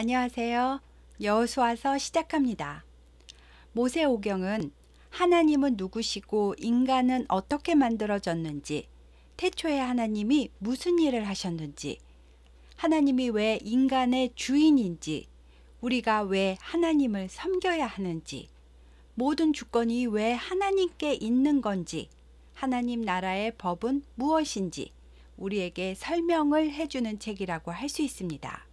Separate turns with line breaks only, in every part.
안녕하세요. 여호수아서 시작합니다. 모세오경은 하나님은 누구시고 인간은 어떻게 만들어졌는지, 태초에 하나님이 무슨 일을 하셨는지, 하나님이 왜 인간의 주인인지, 우리가 왜 하나님을 섬겨야 하는지, 모든 주권이 왜 하나님께 있는 건지, 하나님 나라의 법은 무엇인지 우리에게 설명을 해주는 책이라고 할 수 있습니다.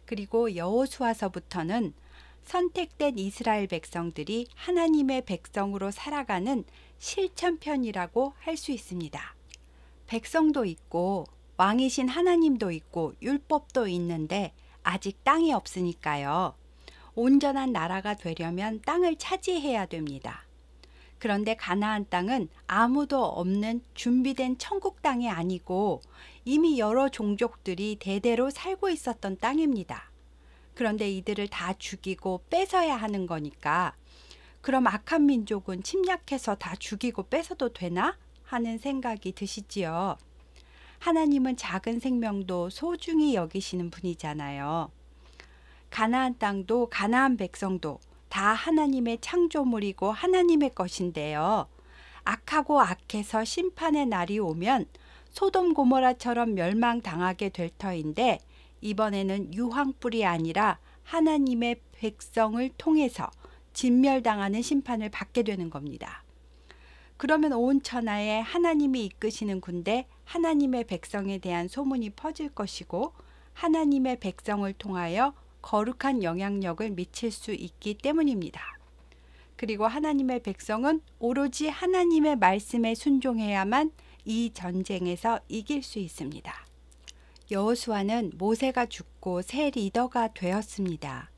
그리고 여호수아서부터는 선택된 이스라엘 백성들이 하나님의 백성으로 살아가는 실천편이라고 할 수 있습니다. 백성도 있고 왕이신 하나님도 있고 율법도 있는데 아직 땅이 없으니까요. 온전한 나라가 되려면 땅을 차지해야 됩니다. 그런데 가나안 땅은 아무도 없는 준비된 천국 땅이 아니고 이미 여러 종족들이 대대로 살고 있었던 땅입니다. 그런데 이들을 다 죽이고 뺏어야 하는 거니까 그럼 악한 민족은 침략해서 다 죽이고 뺏어도 되나? 하는 생각이 드시지요. 하나님은 작은 생명도 소중히 여기시는 분이잖아요. 가나안 땅도 가나안 백성도 다 하나님의 창조물이고 하나님의 것인데요. 악하고 악해서 심판의 날이 오면 소돔 고모라처럼 멸망당하게 될 터인데 이번에는 유황불이 아니라 하나님의 백성을 통해서 진멸당하는 심판을 받게 되는 겁니다. 그러면 온 천하에 하나님이 이끄시는 군대 하나님의 백성에 대한 소문이 퍼질 것이고 하나님의 백성을 통하여 거룩한 영향력을 미칠 수 있기 때문입니다. 그리고 하나님의 백성은 오로지 하나님의 말씀에 순종해야만 이 전쟁에서 이길 수 있습니다. 여호수아는 모세가 죽고 새 리더가 되었습니다.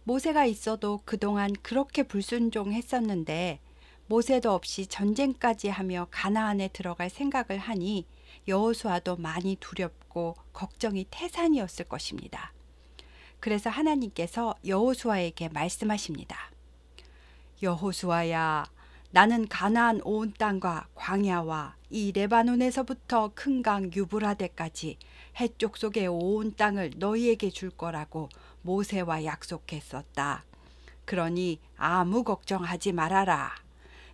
모세가 있어도 그동안 그렇게 불순종했었는데 모세도 없이 전쟁까지 하며 가나안에 들어갈 생각을 하니 여호수아도 많이 두렵고 걱정이 태산이었을 것입니다. 그래서 하나님께서 여호수아에게 말씀하십니다. 여호수아야, 나는 가나안 온 땅과 광야와 이 레바논에서부터 큰 강 유브라데까지 해쪽 속의 온 땅을 너희에게 줄 거라고 모세와 약속했었다. 그러니 아무 걱정하지 말아라.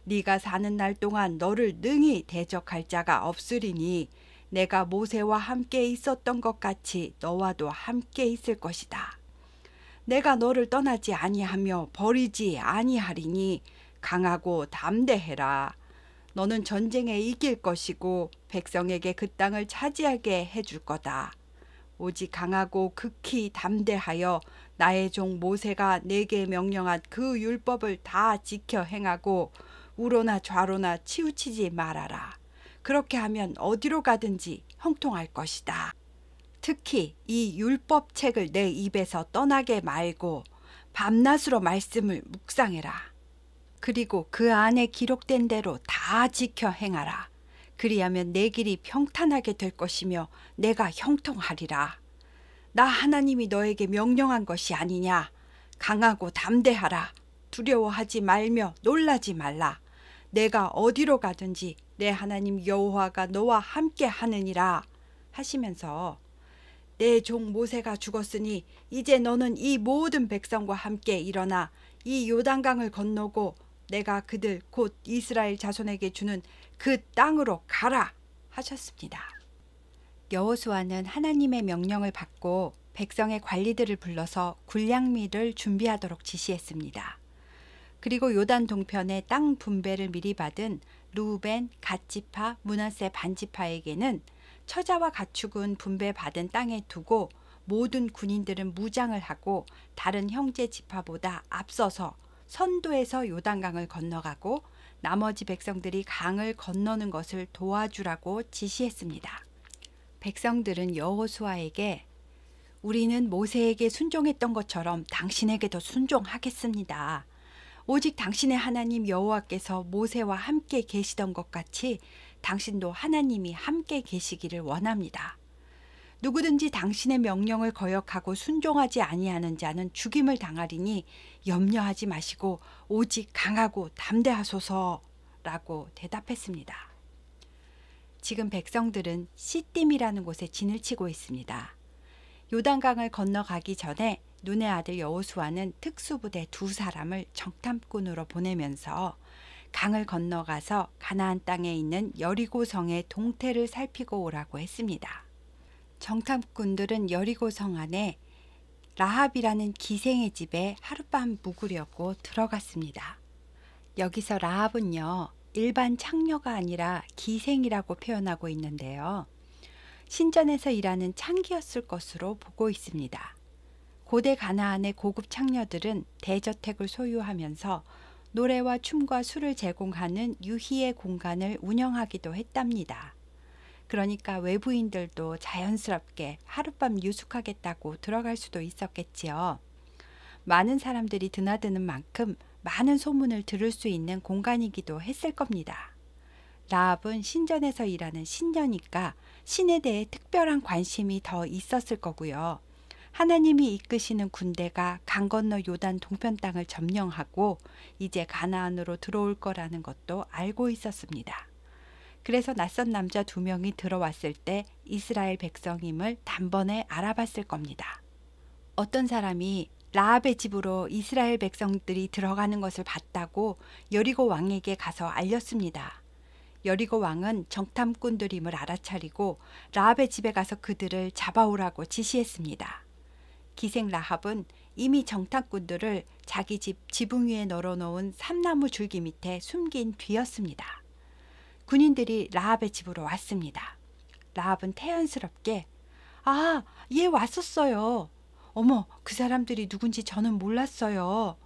네가 사는 날 동안 너를 능히 대적할 자가 없으리니 내가 모세와 함께 있었던 것 같이 너와도 함께 있을 것이다. 내가 너를 떠나지 아니하며 버리지 아니하리니 강하고 담대해라. 너는 전쟁에 이길 것이고 백성에게 그 땅을 차지하게 해줄 거다. 오직 강하고 극히 담대하여 나의 종 모세가 내게 명령한 그 율법을 다 지켜 행하고 우로나 좌로나 치우치지 말아라. 그렇게 하면 어디로 가든지 형통할 것이다. 특히 이 율법책을 내 입에서 떠나게 말고 밤낮으로 말씀을 묵상해라. 그리고 그 안에 기록된 대로 다 지켜 행하라. 그리하면 내 길이 평탄하게 될 것이며 내가 형통하리라. 나 하나님이 너에게 명령한 것이 아니냐. 강하고 담대하라. 두려워하지 말며 놀라지 말라. 내가 어디로 가든지 내 하나님 여호와가 너와 함께 하느니라 하시면서 내 종 모세가 죽었으니 이제 너는 이 모든 백성과 함께 일어나 이 요단강을 건너고 내가 그들 곧 이스라엘 자손에게 주는 그 땅으로 가라 하셨습니다. 여호수아는 하나님의 명령을 받고 백성의 관리들을 불러서 군량미를 준비하도록 지시했습니다. 그리고 요단 동편의 땅 분배를 미리 받은 루벤, 갓지파, 므낫세 반지파에게는 처자와 가축은 분배받은 땅에 두고 모든 군인들은 무장을 하고 다른 형제 지파보다 앞서서 선도에서 요단강을 건너가고 나머지 백성들이 강을 건너는 것을 도와주라고 지시했습니다. 백성들은 여호수아에게 우리는 모세에게 순종했던 것처럼 당신에게도 순종하겠습니다. 오직 당신의 하나님 여호와께서 모세와 함께 계시던 것 같이 당신도 하나님이 함께 계시기를 원합니다. 누구든지 당신의 명령을 거역하고 순종하지 아니하는 자는 죽임을 당하리니 염려하지 마시고 오직 강하고 담대하소서라고 대답했습니다. 지금 백성들은 시딤이라는 곳에 진을 치고 있습니다. 요단강을 건너가기 전에 눈의 아들 여호수아는 특수부대 2사람을 정탐꾼으로 보내면서 강을 건너가서 가나안 땅에 있는 여리고성의 동태를 살피고 오라고 했습니다. 정탐꾼들은 여리고성 안에 라합이라는 기생의 집에 하룻밤 묵으려고 들어갔습니다. 여기서 라합은요, 일반 창녀가 아니라 기생이라고 표현하고 있는데요. 신전에서 일하는 창기였을 것으로 보고 있습니다. 고대 가나안의 고급 창녀들은 대저택을 소유하면서 노래와 춤과 술을 제공하는 유희의 공간을 운영하기도 했답니다. 그러니까 외부인들도 자연스럽게 하룻밤 유숙하겠다고 들어갈 수도 있었겠지요. 많은 사람들이 드나드는 만큼 많은 소문을 들을 수 있는 공간이기도 했을 겁니다. 라합은 신전에서 일하는 신녀니까 신에 대해 특별한 관심이 더 있었을 거고요. 하나님이 이끄시는 군대가 강 건너 요단 동편 땅을 점령하고 이제 가나안으로 들어올 거라는 것도 알고 있었습니다. 그래서 낯선 남자 2명이 들어왔을 때 이스라엘 백성임을 단번에 알아봤을 겁니다. 어떤 사람이 라합의 집으로 이스라엘 백성들이 들어가는 것을 봤다고 여리고 왕에게 가서 알렸습니다. 여리고 왕은 정탐꾼들임을 알아차리고 라합의 집에 가서 그들을 잡아오라고 지시했습니다. 기생 라합은 이미 정탐꾼들을 자기 집 지붕 위에 널어놓은 삼나무 줄기 밑에 숨긴 뒤였습니다. 군인들이 라합의 집으로 왔습니다. 라합은 태연스럽게 "아, 얘 왔었어요. 어머, 그 사람들이 누군지 저는 몰랐어요.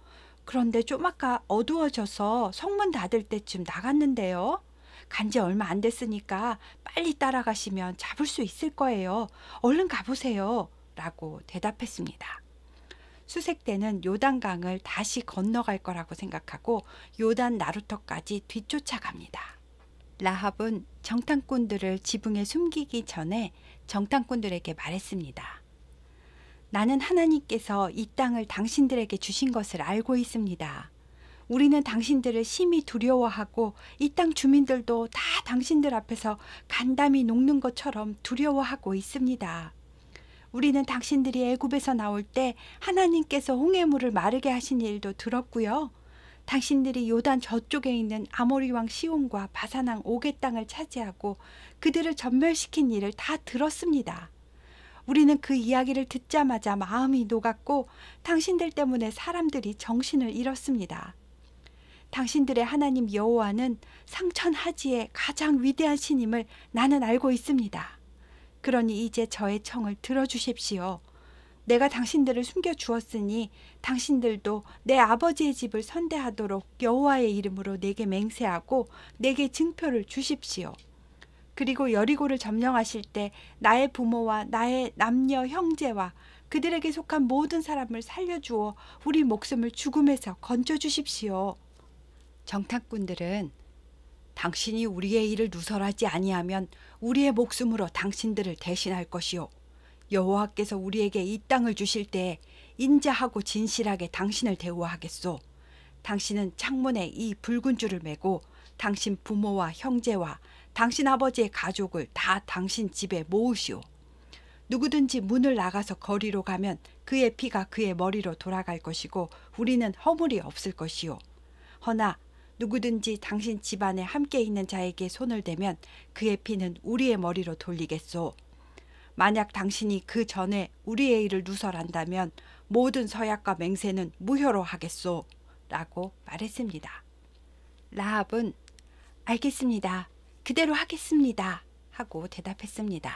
그런데 좀 아까 어두워져서 성문 닫을 때쯤 나갔는데요. 간지 얼마 안 됐으니까 빨리 따라가시면 잡을 수 있을 거예요. 얼른 가보세요." 라고 대답했습니다. 수색대는 요단강을 다시 건너갈 거라고 생각하고 요단 나루터까지 뒤쫓아갑니다. 라합은 정탐꾼들을 지붕에 숨기기 전에 정탐꾼들에게 말했습니다. "나는 하나님께서 이 땅을 당신들에게 주신 것을 알고 있습니다. 우리는 당신들을 심히 두려워하고 이 땅 주민들도 다 당신들 앞에서 간담이 녹는 것처럼 두려워하고 있습니다. 우리는 당신들이 애굽에서 나올 때 하나님께서 홍해물을 마르게 하신 일도 들었고요. 당신들이 요단 저쪽에 있는 아모리 왕 시온과 바산 왕 옥의 땅을 차지하고 그들을 전멸시킨 일을 다 들었습니다. 우리는 그 이야기를 듣자마자 마음이 녹았고 당신들 때문에 사람들이 정신을 잃었습니다. 당신들의 하나님 여호와는 상천하지의 가장 위대한 신임을 나는 알고 있습니다. 그러니 이제 저의 청을 들어주십시오. 내가 당신들을 숨겨주었으니 당신들도 내 아버지의 집을 선대하도록 여호와의 이름으로 내게 맹세하고 내게 증표를 주십시오. 그리고 여리고를 점령하실 때 나의 부모와 나의 남녀 형제와 그들에게 속한 모든 사람을 살려주어 우리 목숨을 죽음에서 건져주십시오." 정탐꾼들은 "당신이 우리의 일을 누설하지 아니하면 우리의 목숨으로 당신들을 대신할 것이요. 여호와께서 우리에게 이 땅을 주실 때에 인자하고 진실하게 당신을 대우하겠소. 당신은 창문에 이 붉은 줄을 매고 당신 부모와 형제와 당신 아버지의 가족을 다 당신 집에 모으시오. 누구든지 문을 나가서 거리로 가면 그의 피가 그의 머리로 돌아갈 것이고 우리는 허물이 없을 것이요. 허나 누구든지 당신 집안에 함께 있는 자에게 손을 대면 그의 피는 우리의 머리로 돌리겠소. 만약 당신이 그 전에 우리의 일을 누설한다면 모든 서약과 맹세는 무효로 하겠소." 라고 말했습니다. 라합은 "알겠습니다. 그대로 하겠습니다." 하고 대답했습니다.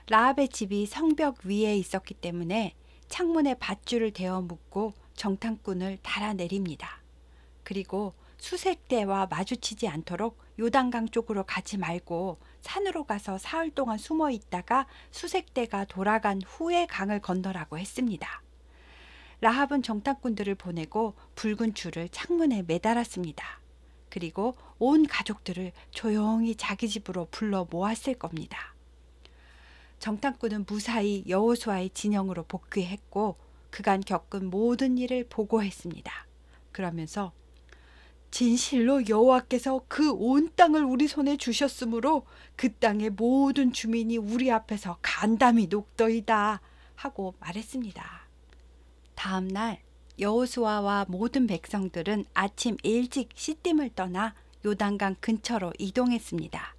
라합의 집이 성벽 위에 있었기 때문에 창문에 밧줄을 대어 묶고 정탐꾼을 달아내립니다. 그리고 수색대와 마주치지 않도록 요단강 쪽으로 가지 말고 산으로 가서 사흘 동안 숨어 있다가 수색대가 돌아간 후에 강을 건너라고 했습니다. 라합은 정탐꾼들을 보내고 붉은 줄을 창문에 매달았습니다. 그리고 온 가족들을 조용히 자기 집으로 불러 모았을 겁니다. 정탐꾼은 무사히 여호수아의 진영으로 복귀했고 그간 겪은 모든 일을 보고했습니다. 그러면서 "진실로 여호와께서 그 온 땅을 우리 손에 주셨으므로 그 땅의 모든 주민이 우리 앞에서 간담이 녹더이다." 하고 말했습니다. 다음 날 여호수아와 모든 백성들은 아침 일찍 시딤을 떠나 요단강 근처로 이동했습니다.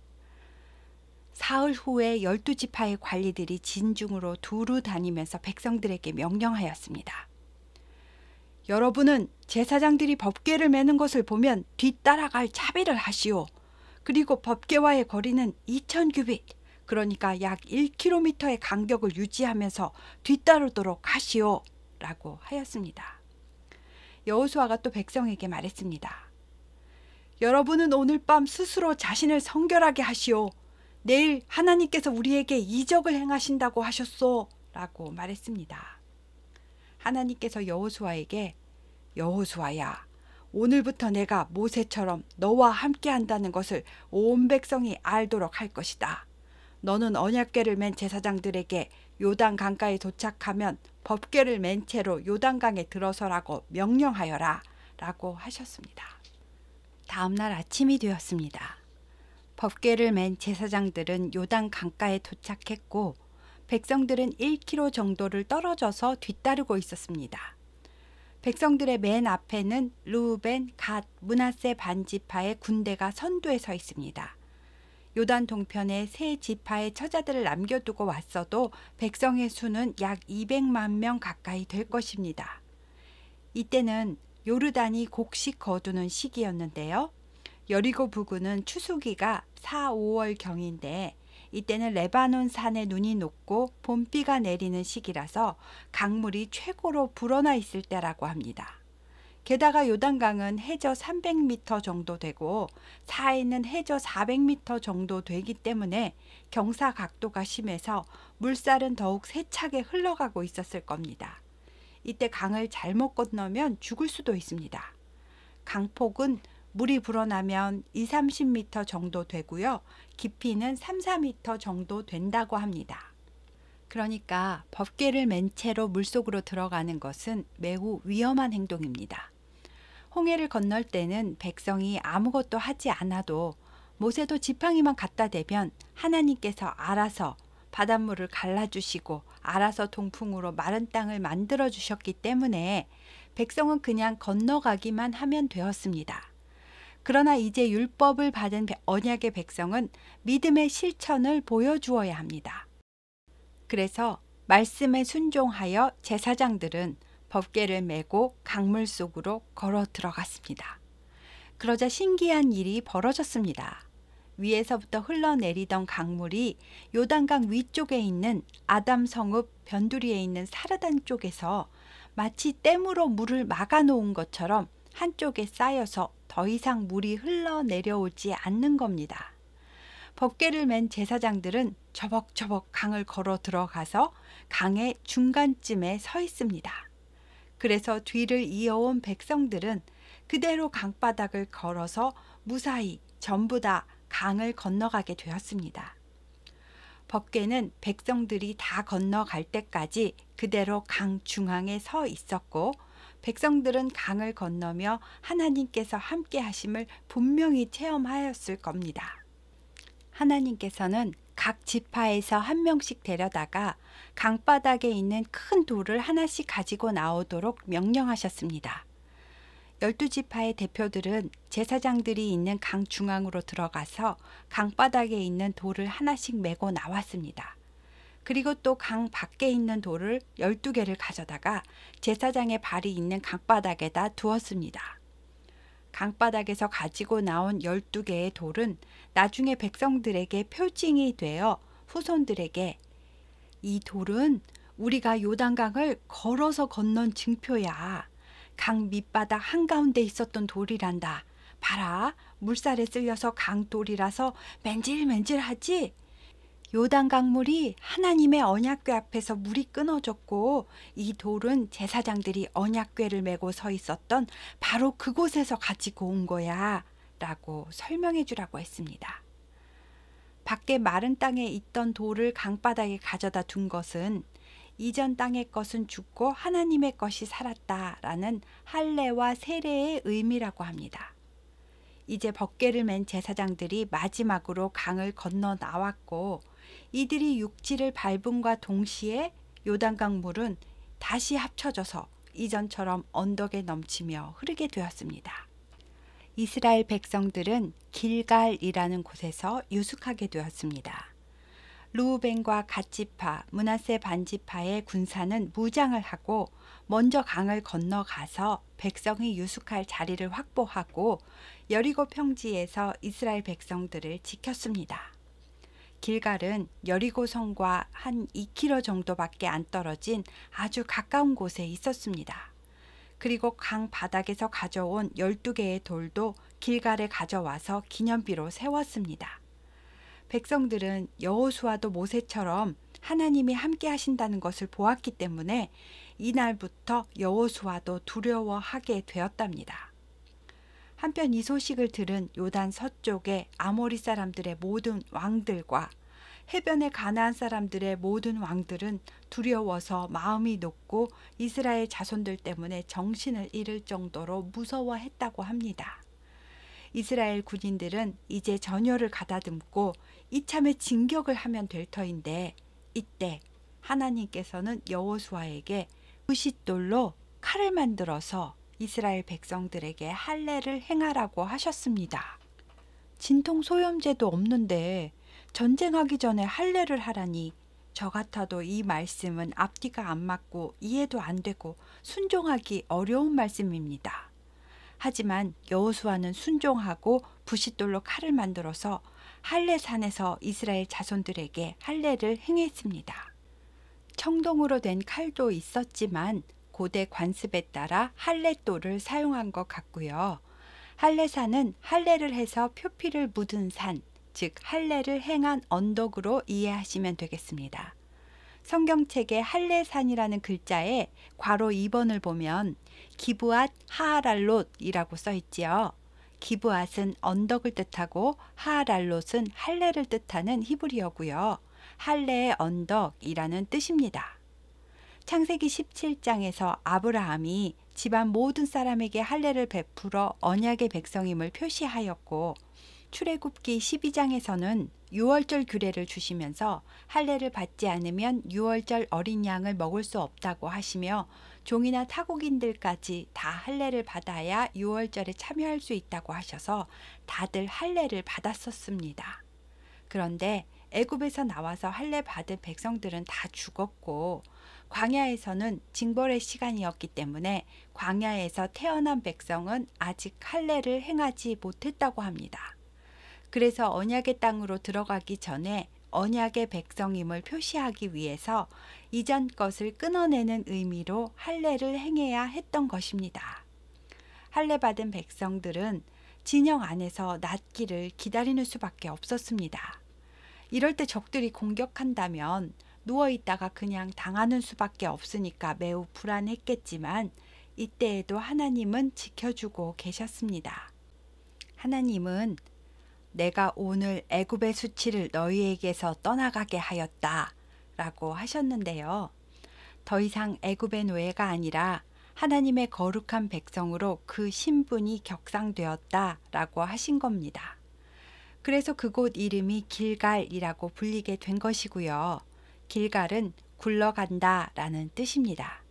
사흘 후에 12지파의 관리들이 진중으로 두루 다니면서 백성들에게 명령하였습니다. 여러분은 제사장들이 법궤를 매는 것을 보면 뒤따라갈 차비를 하시오. 그리고 법궤와의 거리는 2000규빗, 그러니까 약 1km의 간격을 유지하면서 뒤따르도록 하시오. 라고 하였습니다. 여호수아가 또 백성에게 말했습니다. 여러분은 오늘 밤 스스로 자신을 성결하게 하시오. 내일 하나님께서 우리에게 이적을 행하신다고 하셨소. 라고 말했습니다. 하나님께서 여호수아에게 여호수아야, 오늘부터 내가 모세처럼 너와 함께 한다는 것을 온 백성이 알도록 할 것이다. 너는 언약궤를 맨 제사장들에게 요단 강가에 도착하면 법궤를 맨 채로 요단강에 들어서라고 명령하여라. 라고 하셨습니다. 다음 날 아침이 되었습니다. 법궤를 맨 제사장들은 요단 강가에 도착했고 백성들은 1km 정도를 떨어져서 뒤따르고 있었습니다. 백성들의 맨 앞에는 르우벤, 갓, 므낫세 반지파의 군대가 선두에 서 있습니다. 요단 동편에 세 지파의 처자들을 남겨두고 왔어도 백성의 수는 약 200만 명 가까이 될 것입니다. 이때는 요르단이 곡식 거두는 시기였는데요. 여리고 부근은 추수기가 4, 5월경인데 이때는 레바논 산에 눈이 녹고 봄비가 내리는 시기라서 강물이 최고로 불어나 있을 때라고 합니다. 게다가 요단강은 해저 300m 정도 되고 사해는 해저 400m 정도 되기 때문에 경사 각도가 심해서 물살은 더욱 세차게 흘러가고 있었을 겁니다. 이때 강을 잘못 건너면 죽을 수도 있습니다. 강폭은 물이 불어나면 20-30m 정도 되고요. 깊이는 3-4m 정도 된다고 합니다. 그러니까 법궤를 맨 채로 물속으로 들어가는 것은 매우 위험한 행동입니다. 홍해를 건널 때는 백성이 아무것도 하지 않아도 모세도 지팡이만 갖다 대면 하나님께서 알아서 바닷물을 갈라주시고 알아서 동풍으로 마른 땅을 만들어 주셨기 때문에 백성은 그냥 건너가기만 하면 되었습니다. 그러나 이제 율법을 받은 언약의 백성은 믿음의 실천을 보여주어야 합니다. 그래서 말씀에 순종하여 제사장들은 법궤를 메고 강물 속으로 걸어 들어갔습니다. 그러자 신기한 일이 벌어졌습니다. 위에서부터 흘러내리던 강물이 요단강 위쪽에 있는 아담 성읍 변두리에 있는 사르단 쪽에서 마치 댐으로 물을 막아놓은 것처럼 한쪽에 쌓여서 더 이상 물이 흘러내려오지 않는 겁니다. 법궤를 맨 제사장들은 저벅저벅 강을 걸어 들어가서 강의 중간쯤에 서 있습니다. 그래서 뒤를 이어온 백성들은 그대로 강바닥을 걸어서 무사히 전부 다 강을 건너가게 되었습니다. 법궤는 백성들이 다 건너갈 때까지 그대로 강 중앙에 서 있었고 백성들은 강을 건너며 하나님께서 함께 하심을 분명히 체험하였을 겁니다. 하나님께서는 각 지파에서 한 명씩 데려다가 강바닥에 있는 큰 돌을 하나씩 가지고 나오도록 명령하셨습니다. 12지파의 대표들은 제사장들이 있는 강 중앙으로 들어가서 강바닥에 있는 돌을 하나씩 메고 나왔습니다. 그리고 또 강 밖에 있는 돌을 12개를 가져다가 제사장의 발이 있는 강바닥에다 두었습니다. 강바닥에서 가지고 나온 12개의 돌은 나중에 백성들에게 표징이 되어 후손들에게 이 돌은 우리가 요단강을 걸어서 건넌 증표야. 강 밑바닥 한가운데 있었던 돌이란다. 봐라, 물살에 쓸려서 강돌이라서 맨질맨질하지? 요단강물이 하나님의 언약궤 앞에서 물이 끊어졌고 이 돌은 제사장들이 언약궤를 메고 서 있었던 바로 그곳에서 가지고 온 거야 라고 설명해 주라고 했습니다. 밖에 마른 땅에 있던 돌을 강바닥에 가져다 둔 것은 이전 땅의 것은 죽고 하나님의 것이 살았다라는 할례와 세례의 의미라고 합니다. 이제 법궤를 맨 제사장들이 마지막으로 강을 건너 나왔고 이들이 육지를 밟음과 동시에 요단강 물은 다시 합쳐져서 이전처럼 언덕에 넘치며 흐르게 되었습니다. 이스라엘 백성들은 길갈이라는 곳에서 유숙하게 되었습니다. 르우벤과 갓지파, 므낫세 반지파의 군사는 무장을 하고 먼저 강을 건너가서 백성이 유숙할 자리를 확보하고 여리고 평지에서 이스라엘 백성들을 지켰습니다. 길갈은 여리고 성과 한 2km 정도밖에 안 떨어진 아주 가까운 곳에 있었습니다. 그리고 강 바닥에서 가져온 12개의 돌도 길갈에 가져와서 기념비로 세웠습니다. 백성들은 여호수아도 모세처럼 하나님이 함께 하신다는 것을 보았기 때문에 이날부터 여호수아도 두려워하게 되었답니다. 한편 이 소식을 들은 요단 서쪽의 아모리 사람들의 모든 왕들과 해변의 가나안 사람들의 모든 왕들은 두려워서 마음이 높고 이스라엘 자손들 때문에 정신을 잃을 정도로 무서워했다고 합니다. 이스라엘 군인들은 이제 전열을 가다듬고 이참에 진격을 하면 될 터인데 이때 하나님께서는 여호수아에게 부싯돌로 칼을 만들어서 이스라엘 백성들에게 할례를 행하라고 하셨습니다. 진통 소염제도 없는데 전쟁하기 전에 할례를 하라니 저 같아도 이 말씀은 앞뒤가 안 맞고 이해도 안 되고 순종하기 어려운 말씀입니다. 하지만 여호수아는 순종하고 부싯돌로 칼을 만들어서 할례산에서 이스라엘 자손들에게 할례를 행했습니다. 청동으로 된 칼도 있었지만 고대 관습에 따라 할례돌을 사용한 것 같고요. 할례산은 할례를 해서 표피를 묻은 산, 즉 할례를 행한 언덕으로 이해하시면 되겠습니다. 성경책의 할례산이라는 글자에 괄호 2번을 보면 기브앗 하알알롯이라고 써 있지요. 기브앗은 언덕을 뜻하고 하알알롯은 할례를 뜻하는 히브리어고요. 할례의 언덕이라는 뜻입니다. 창세기 17장에서 아브라함이 집안 모든 사람에게 할례를 베풀어 언약의 백성임을 표시하였고 출애굽기 12장에서는 유월절 규례를 주시면서 할례를 받지 않으면 유월절 어린 양을 먹을 수 없다고 하시며 종이나 타국인들까지 다 할례를 받아야 유월절에 참여할 수 있다고 하셔서 다들 할례를 받았었습니다. 그런데 애굽에서 나와서 할례 받은 백성들은 다 죽었고 광야에서는 징벌의 시간이었기 때문에 광야에서 태어난 백성은 아직 할례를 행하지 못했다고 합니다. 그래서 언약의 땅으로 들어가기 전에 언약의 백성임을 표시하기 위해서 이전 것을 끊어내는 의미로 할례를 행해야 했던 것입니다. 할례 받은 백성들은 진영 안에서 낫기를 기다리는 수밖에 없었습니다. 이럴 때 적들이 공격한다면 누워있다가 그냥 당하는 수밖에 없으니까 매우 불안했겠지만 이때에도 하나님은 지켜주고 계셨습니다. 하나님은 내가 오늘 애굽의 수치를 너희에게서 떠나가게 하였다 라고 하셨는데요. 더 이상 애굽의 노예가 아니라 하나님의 거룩한 백성으로 그 신분이 격상되었다 라고 하신 겁니다. 그래서 그곳 이름이 길갈이라고 불리게 된 것이고요. 길갈은 굴러간다 라는 뜻입니다.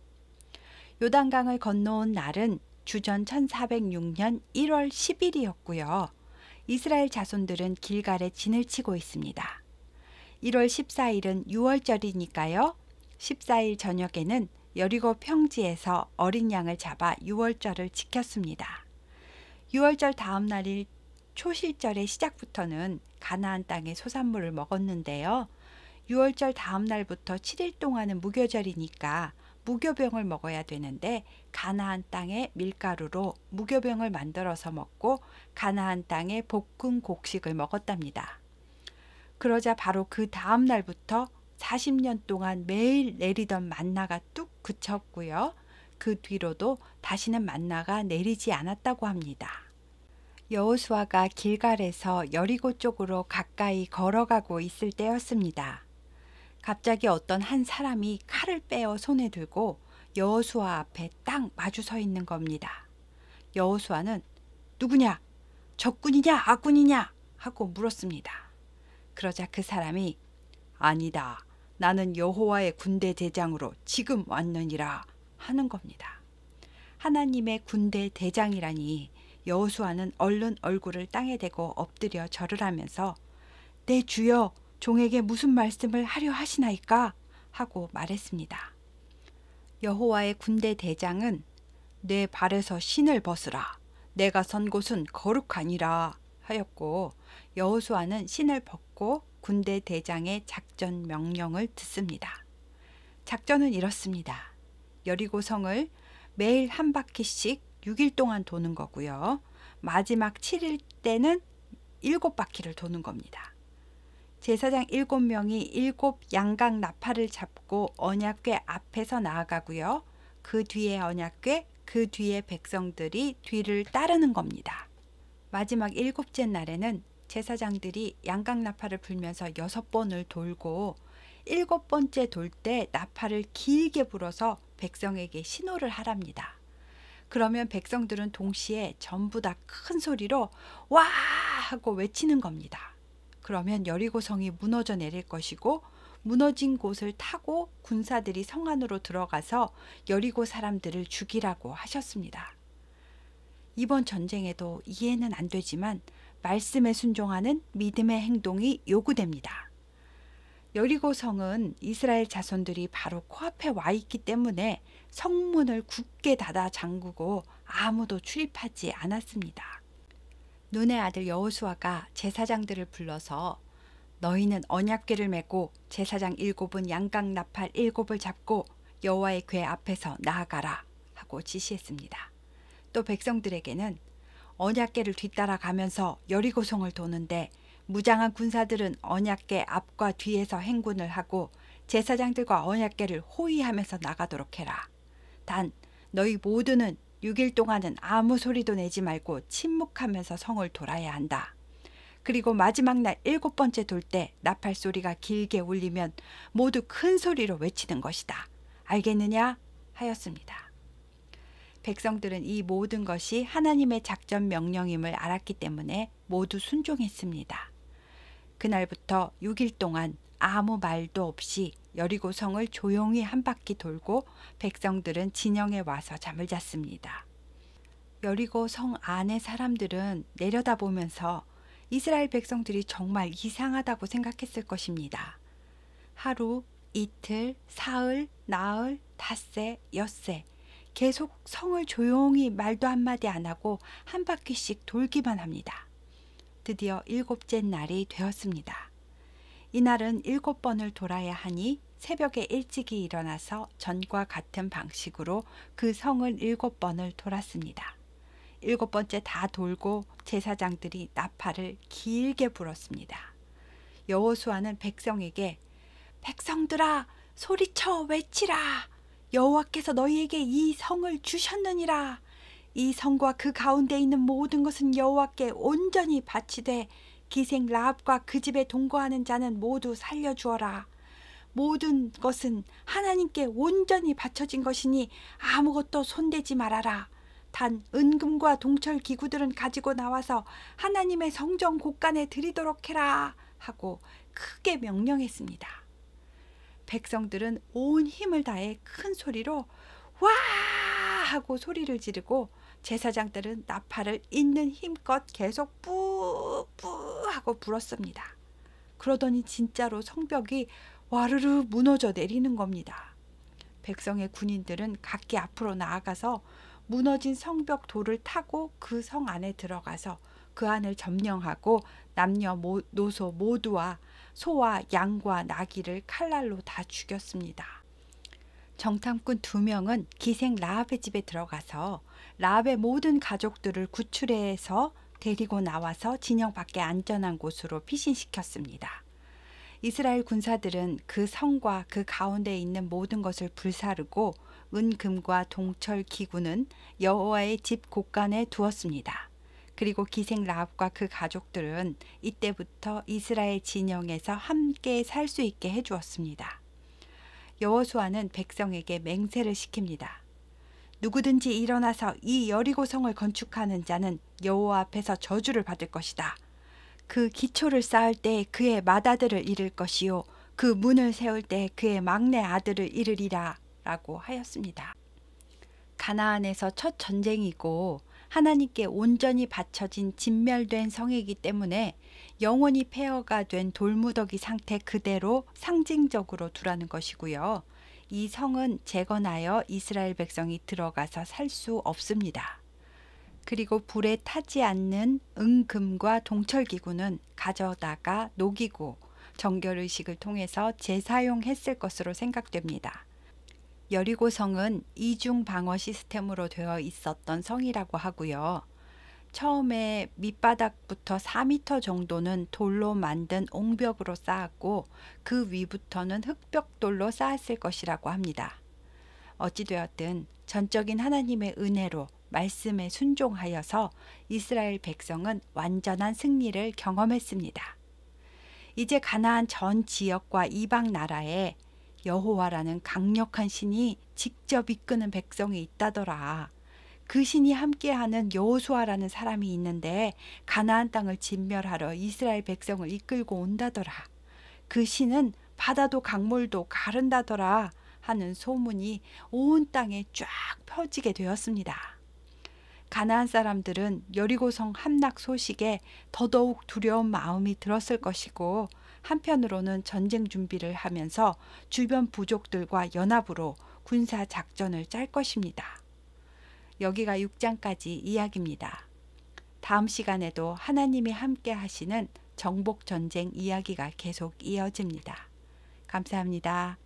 요단강을 건너온 날은 주전 1406년 1월 10일이었고요. 이스라엘 자손들은 길갈에 진을 치고 있습니다. 1월 14일은 유월절이니까요. 14일 저녁에는 여리고 평지에서 어린 양을 잡아 유월절을 지켰습니다. 유월절 다음 날일 초실절의 시작부터는 가나안 땅의 소산물을 먹었는데요. 유월절 다음 날부터 7일 동안은 무교절이니까 무교병을 먹어야 되는데 가나안 땅의 밀가루로 무교병을 만들어서 먹고 가나안 땅의 볶은 곡식을 먹었답니다. 그러자 바로 그 다음 날부터 40년 동안 매일 내리던 만나가 뚝 그쳤고요. 그 뒤로도 다시는 만나가 내리지 않았다고 합니다. 여호수아가 길갈에서 여리고 쪽으로 가까이 걸어가고 있을 때였습니다. 갑자기 어떤 한 사람이 칼을 빼어 손에 들고 여호수아 앞에 딱 마주 서 있는 겁니다. 여호수아는 누구냐? 적군이냐? 악군이냐? 하고 물었습니다. 그러자 그 사람이 아니다. 나는 여호와의 군대 대장으로 지금 왔느니라 하는 겁니다. 하나님의 군대 대장이라니 여호수아는 얼른 얼굴을 땅에 대고 엎드려 절을 하면서 내 주여 종에게 무슨 말씀을 하려 하시나이까 하고 말했습니다. 여호와의 군대 대장은 내 발에서 신을 벗으라 내가 선 곳은 거룩하니라 하였고 여호수아는 신을 벗고 군대 대장의 작전 명령을 듣습니다. 작전은 이렇습니다. 여리고 성을 매일 한 바퀴씩 6일 동안 도는 거고요. 마지막 7일 때는 7바퀴를 도는 겁니다. 제사장 7명이 7 양각 나팔을 잡고 언약궤 앞에서 나아가고요. 그 뒤에 언약궤, 그 뒤에 백성들이 뒤를 따르는 겁니다. 마지막 7째 날에는 제사장들이 양각 나팔을 불면서 6번을 돌고 7번째 돌 때 나팔을 길게 불어서 백성에게 신호를 하랍니다. 그러면 백성들은 동시에 전부 다 큰 소리로 와 하고 외치는 겁니다. 그러면 여리고성이 무너져 내릴 것이고 무너진 곳을 타고 군사들이 성 안으로 들어가서 여리고 사람들을 죽이라고 하셨습니다. 이번 전쟁에도 이해는 안 되지만 말씀에 순종하는 믿음의 행동이 요구됩니다. 여리고 성은 이스라엘 자손들이 바로 코앞에 와 있기 때문에 성문을 굳게 닫아 잠그고 아무도 출입하지 않았습니다. 눈의 아들 여호수아가 제사장들을 불러서 너희는 언약궤를 메고 제사장 7은 양각 나팔 7을 잡고 여호와의 궤 앞에서 나아가라 하고 지시했습니다. 또 백성들에게는 언약궤를 뒤따라 가면서 여리고성을 도는데 무장한 군사들은 언약궤 앞과 뒤에서 행군을 하고 제사장들과 언약궤를 호위하면서 나가도록 해라. 단 너희 모두는 6일 동안은 아무 소리도 내지 말고 침묵하면서 성을 돌아야 한다. 그리고 마지막 날 7번째 돌 때 나팔 소리가 길게 울리면 모두 큰 소리로 외치는 것이다. 알겠느냐? 하였습니다. 백성들은 이 모든 것이 하나님의 작전 명령임을 알았기 때문에 모두 순종했습니다. 그날부터 6일 동안 아무 말도 없이 여리고 성을 조용히 한 바퀴 돌고 백성들은 진영에 와서 잠을 잤습니다. 여리고 성 안의 사람들은 내려다보면서 이스라엘 백성들이 정말 이상하다고 생각했을 것입니다. 하루, 이틀, 사흘, 나흘, 닷새, 엿새 계속 성을 조용히 말도 한마디 안 하고 한 바퀴씩 돌기만 합니다. 드디어 7째 날이 되었습니다. 이날은 7번을 돌아야 하니 새벽에 일찍이 일어나서 전과 같은 방식으로 그 성을 7번을 돌았습니다. 7번째 다 돌고 제사장들이 나팔을 길게 불었습니다. 여호수아는 백성에게 백성들아 소리쳐 외치라. 여호와께서 너희에게 이 성을 주셨느니라. 이 성과 그 가운데 있는 모든 것은 여호와께 온전히 바치되 기생 라합과 그 집에 동거하는 자는 모두 살려주어라. 모든 것은 하나님께 온전히 바쳐진 것이니 아무것도 손대지 말아라. 단 은금과 동철 기구들은 가지고 나와서 하나님의 성전 곳간에 드리도록 해라 하고 크게 명령했습니다. 백성들은 온 힘을 다해 큰 소리로 와 하고 소리를 지르고 제사장들은 나팔을 있는 힘껏 계속 뿌뿌 하고 불었습니다. 그러더니 진짜로 성벽이 와르르 무너져 내리는 겁니다. 백성의 군인들은 각기 앞으로 나아가서 무너진 성벽 돌을 타고 그 성 안에 들어가서 그 안을 점령하고 남녀노소 모두와 소와 양과 나귀를 칼날로 다 죽였습니다. 정탐꾼 2명은 기생 라합의 집에 들어가서 라합의 모든 가족들을 구출해서 데리고 나와서 진영 밖에 안전한 곳으로 피신시켰습니다. 이스라엘 군사들은 그 성과 그 가운데 있는 모든 것을 불사르고 은금과 동철 기구는 여호와의 집 곳간에 두었습니다. 그리고 기생 라합과 그 가족들은 이때부터 이스라엘 진영에서 함께 살 수 있게 해주었습니다. 여호수아는 백성에게 맹세를 시킵니다. 누구든지 일어나서 이 여리고성을 건축하는 자는 여호와 앞에서 저주를 받을 것이다. 그 기초를 쌓을 때 그의 맏아들을 잃을 것이요 그 문을 세울 때 그의 막내 아들을 잃으리라 라고 하였습니다. 가나안에서 첫 전쟁이고 하나님께 온전히 바쳐진 진멸된 성이기 때문에 영원히 폐허가 된 돌무더기 상태 그대로 상징적으로 두라는 것이고요. 이 성은 재건하여 이스라엘 백성이 들어가서 살 수 없습니다. 그리고 불에 타지 않는 은금과 동철기구는 가져다가 녹이고 정결의식을 통해서 재사용했을 것으로 생각됩니다. 여리고성은 이중 방어 시스템으로 되어 있었던 성이라고 하고요. 처음에 밑바닥부터 4m 정도는 돌로 만든 옹벽으로 쌓았고 그 위부터는 흙벽돌로 쌓았을 것이라고 합니다. 어찌되었든 전적인 하나님의 은혜로 말씀에 순종하여서 이스라엘 백성은 완전한 승리를 경험했습니다. 이제 가나안 전 지역과 이방 나라에 여호와라는 강력한 신이 직접 이끄는 백성이 있다더라. 그 신이 함께하는 여호수아라는 사람이 있는데 가나안 땅을 진멸하러 이스라엘 백성을 이끌고 온다더라. 그 신은 바다도 강물도 가른다더라 하는 소문이 온 땅에 쫙 퍼지게 되었습니다. 가나안 사람들은 여리고성 함락 소식에 더더욱 두려운 마음이 들었을 것이고 한편으로는 전쟁 준비를 하면서 주변 부족들과 연합으로 군사 작전을 짤 것입니다. 여기가 6장까지 이야기입니다. 다음 시간에도 하나님이 함께 하시는 정복 전쟁 이야기가 계속 이어집니다. 감사합니다.